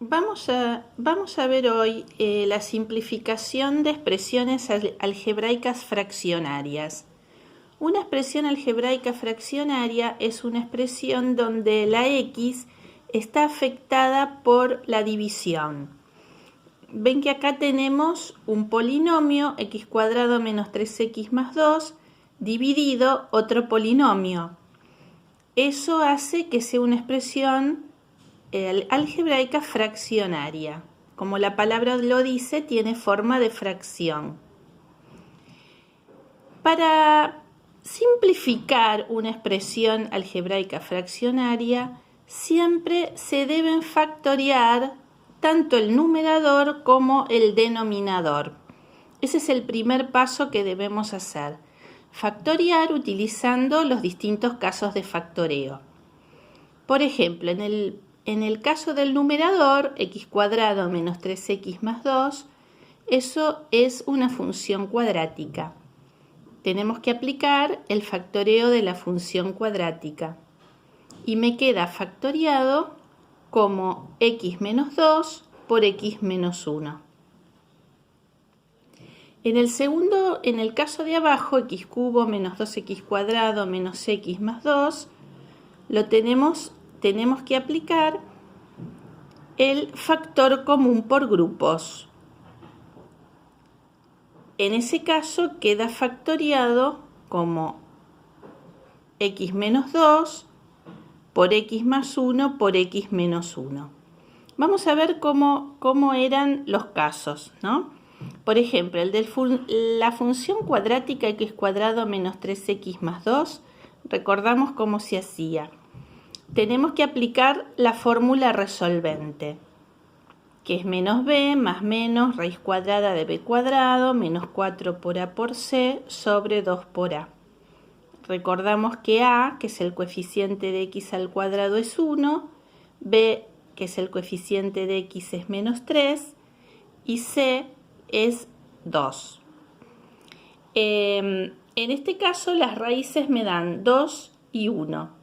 Vamos a ver hoy la simplificación de expresiones algebraicas fraccionarias. Una expresión algebraica fraccionaria es una expresión donde la x está afectada por la división. Ven que acá tenemos un polinomio x cuadrado menos 3x más 2 dividido otro polinomio. Eso hace que sea una expresión algebraica fraccionaria. Como la palabra lo dice, tiene forma de fracción. Para simplificar una expresión algebraica fraccionaria, siempre se deben factoriar tanto el numerador como el denominador. Ese es el primer paso que debemos hacer. Factoriar utilizando los distintos casos de factoreo. Por ejemplo, en el caso del numerador, x cuadrado menos 3x más 2, eso es una función cuadrática. Tenemos que aplicar el factoreo de la función cuadrática. Y me queda factoriado como x menos 2 por x menos 1. En el caso de abajo, x cubo menos 2x cuadrado menos x más 2, tenemos que aplicar el factor común por grupos. En ese caso queda factoriado como x menos 2 por x más 1 por x menos 1. Vamos a ver cómo eran los casos, ¿no? Por ejemplo, el de la función cuadrática x cuadrado menos 3x más 2, recordamos cómo se hacía. Tenemos que aplicar la fórmula resolvente, que es menos b más menos raíz cuadrada de b cuadrado menos 4 por a por c sobre 2 por a. Recordamos que a, que es el coeficiente de x al cuadrado, es 1, b, que es el coeficiente de x, es menos 3, y c es 2. En este caso las raíces me dan 2 y 1.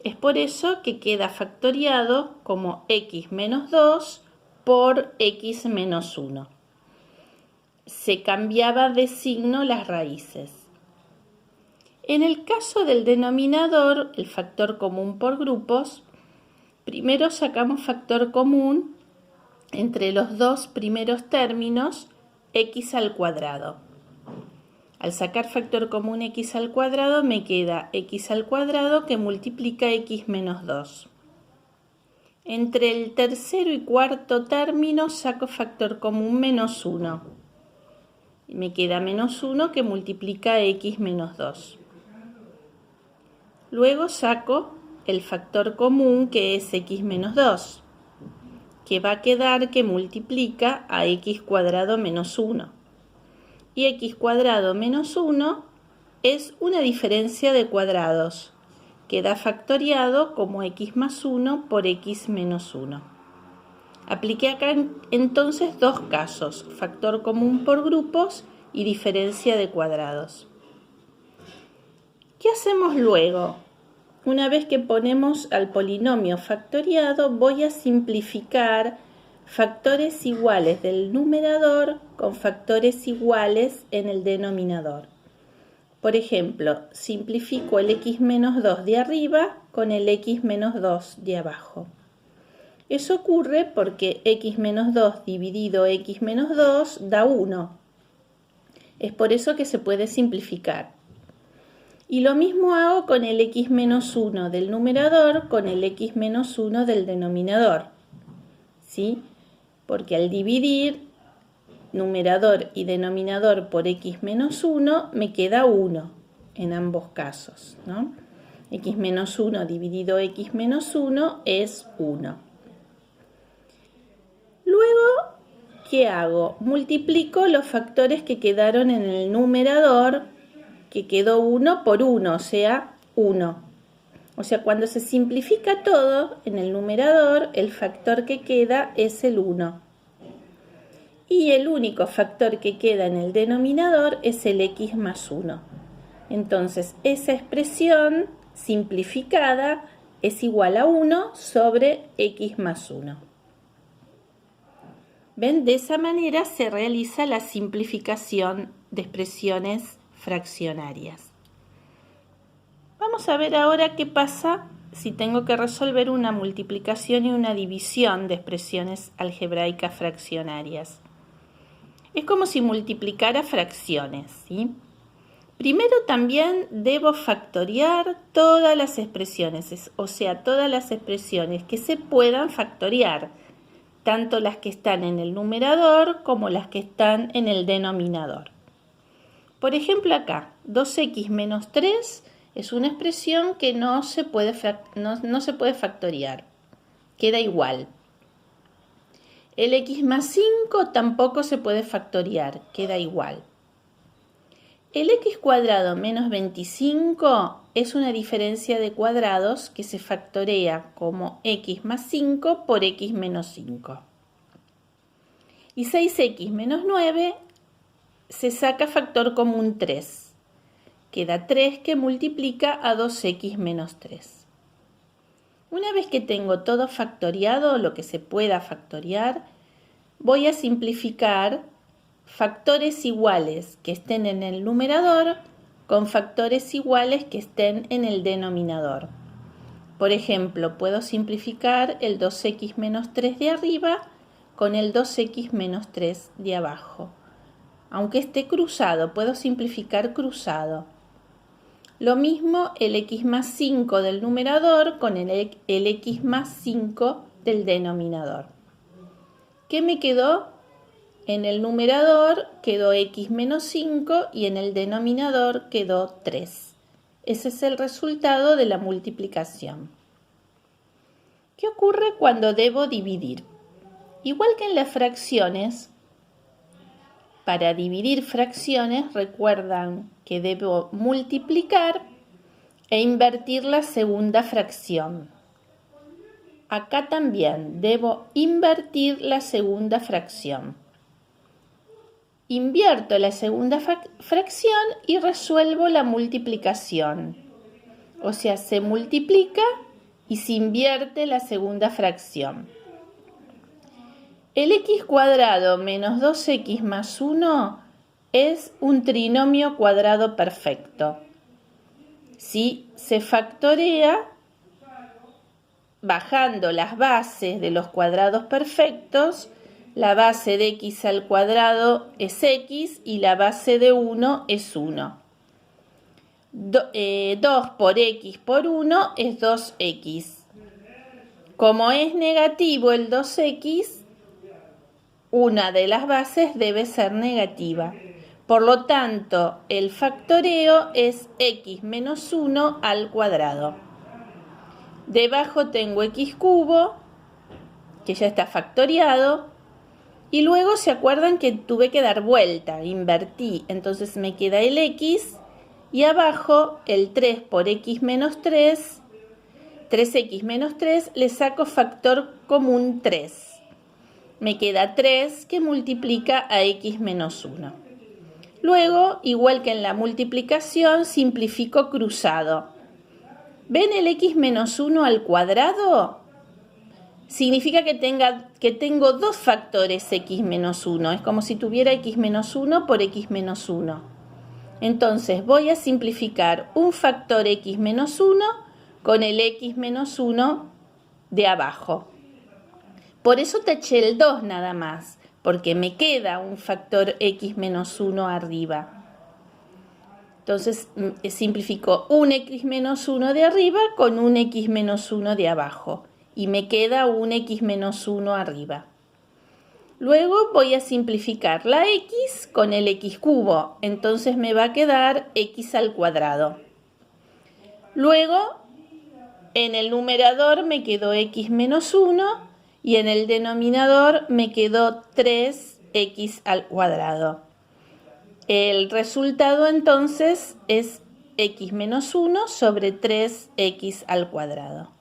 Es por eso que queda factoriado como x menos 2 por x menos 1. Se cambiaba de signo las raíces. En el caso del denominador, el factor común por grupos, primero sacamos factor común entre los dos primeros términos, x al cuadrado. Al sacar factor común x al cuadrado me queda x al cuadrado que multiplica x menos 2. Entre el tercero y cuarto término saco factor común menos 1. Y me queda menos 1 que multiplica x menos 2. Luego saco el factor común que es x menos 2, que va a quedar que multiplica a x cuadrado menos 1. Y x cuadrado menos 1 es una diferencia de cuadrados. Queda factoriado como x más 1 por x menos 1. Apliqué acá entonces dos casos, factor común por grupos y diferencia de cuadrados. ¿Qué hacemos luego? Una vez que ponemos al polinomio factoriado, voy a simplificar factores iguales del numerador con factores iguales en el denominador. Por ejemplo, simplifico el x menos 2 de arriba con el x menos 2 de abajo. Eso ocurre porque x menos 2 dividido x menos 2 da 1. Es por eso que se puede simplificar. Y lo mismo hago con el x menos 1 del numerador con el x menos 1 del denominador. ¿Sí? Porque al dividir numerador y denominador por x menos 1 me queda 1 en ambos casos, ¿no? X menos 1 dividido x menos 1 es 1. Luego, ¿qué hago? Multiplico los factores que quedaron en el numerador, que quedó 1 por 1, o sea, 1. O sea, cuando se simplifica todo en el numerador, el factor que queda es el 1. Y el único factor que queda en el denominador es el x más 1. Entonces, esa expresión simplificada es igual a 1 sobre x más 1. ¿Ven? De esa manera se realiza la simplificación de expresiones fraccionarias. Vamos a ver ahora qué pasa si tengo que resolver una multiplicación y una división de expresiones algebraicas fraccionarias. Es como si multiplicara fracciones, ¿sí? Primero también debo factoriar todas las expresiones, o sea, todas las expresiones que se puedan factoriar, tanto las que están en el numerador como las que están en el denominador. Por ejemplo, acá, 2x menos 3 es una expresión que no se puede factoriar, queda igual. El x más 5 tampoco se puede factoriar, queda igual. El x cuadrado menos 25 es una diferencia de cuadrados que se factorea como x más 5 por x menos 5. Y 6x menos 9 se saca factor común 3. Queda 3 que multiplica a 2x menos 3. Una vez que tengo todo factoriado, lo que se pueda factoriar, voy a simplificar factores iguales que estén en el numerador con factores iguales que estén en el denominador. Por ejemplo, puedo simplificar el 2x menos 3 de arriba con el 2x menos 3 de abajo. Aunque esté cruzado, puedo simplificar cruzado. Lo mismo el x más 5 del numerador con el x más 5 del denominador. ¿Qué me quedó? En el numerador quedó x menos 5 y en el denominador quedó 3. Ese es el resultado de la multiplicación. ¿Qué ocurre cuando debo dividir? Igual que en las fracciones, para dividir fracciones recuerdan que debo multiplicar e invertir la segunda fracción. Acá también debo invertir la segunda fracción. Invierto la segunda fracción y resuelvo la multiplicación. O sea, se multiplica y se invierte la segunda fracción. El x cuadrado menos 2x más 1 es un trinomio cuadrado perfecto. Si se factorea bajando las bases de los cuadrados perfectos, la base de x al cuadrado es x y la base de 1 es 1. 2 por x por 1 es 2x. Como es negativo el 2x, una de las bases debe ser negativa. Por lo tanto, el factoreo es x menos 1 al cuadrado. Debajo tengo x cubo, que ya está factoriado. Y luego se acuerdan que tuve que dar vuelta, invertí. Entonces me queda el x y abajo el 3 por x menos 3, 3x menos 3, le saco factor común 3. Me queda 3 que multiplica a x menos 1. Luego, igual que en la multiplicación, simplifico cruzado. ¿Ven el x menos 1 al cuadrado? Significa que tengo dos factores x menos 1. Es como si tuviera x menos 1 por x menos 1. Entonces voy a simplificar un factor x menos 1 con el x menos 1 de abajo. Por eso taché el 2 nada más, porque me queda un factor x menos 1 arriba. Entonces simplifico un x menos 1 de arriba con un x menos 1 de abajo. Y me queda un x menos 1 arriba. Luego voy a simplificar la x con el x cubo. Entonces me va a quedar x al cuadrado. Luego, en el numerador me quedó x menos 1 y en el denominador me quedó 3x al cuadrado. El resultado entonces es x menos 1 sobre 3x al cuadrado.